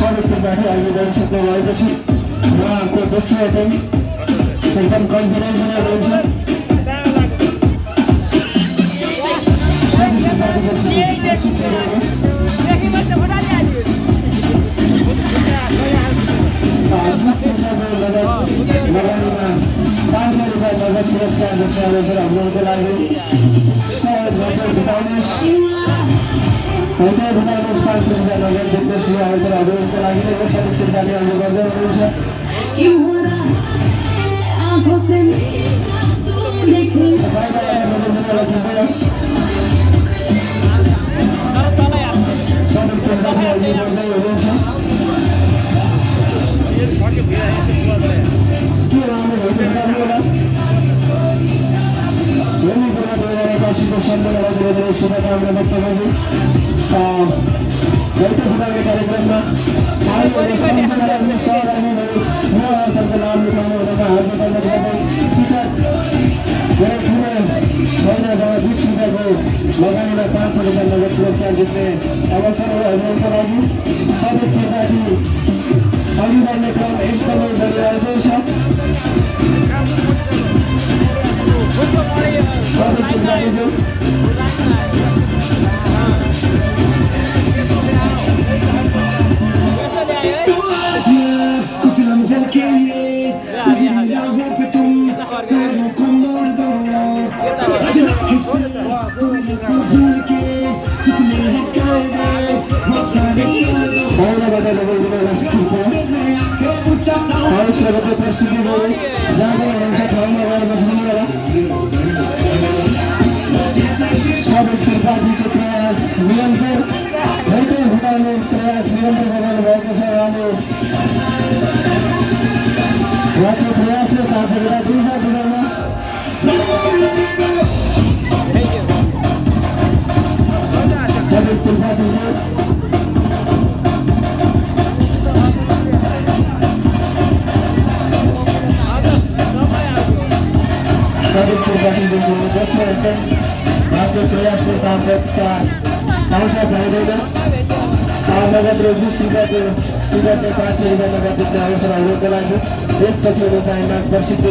सबैतिरबाट अहिले गरिसक्नु भएपछि उहाँको दोस्रो एटेम्प एकदम कन्फिडेन्स हुनुहुन्छ लगानीमा 500 रुपियाँ नगद पुरस्कार जसको हाम्रो लागि सहयोग गर्छ भुटाउनेस 500 रुपियाँ नगद विदेशी अवसरहरूको लागि यो सबै चिन्ताले गर्दै हुनुहुन्छ शुभकामना व्यक्त गर्दै कार्यक्रममा सहभागीहरू उहाँहरूको नाम लेखाउनु हुँदा हार्दिक धन्यवाद धेरै ठुलो महिना 20 रुपियाँको लगानीमा 500 रुपियाँ नगद पुरस्कार जित्ने अवसरहरूको लागि सबै त्रिपाठी अघि बढ्ने क्रम एकदमै बढिरहेको छ सबै त्रिपाठीहरू कुछ लम्हों के लिए बिगड़ी राहों पे तुम पैरों को मोड़ दो तुमको भूल के जितने हैं कायदे वो सारे तोड़ दो जाँदै हुनुहुन्छ ठाउँमा गएर बस्नु होला सबै त्रिपाठीको प्रयास निरन्तर भएकै हुँदाले प्रयास निरन्तर गर्नु भएको छ उहाँको प्रयासले साथ दिन्छ जीवनमा सबै त्रिपाठीहरू सबै त्रिपाठीहरूको दोस्रो एटेम्प उहाँको प्रयासले साथ पाउँछ पाउँदैन नगद र 20 रुपियाँको टिकटले 500 रुपियाँ नगद जित्ने अवसरहरूको लागि देश पछिल्लो चाहिँ प्रसिद्ध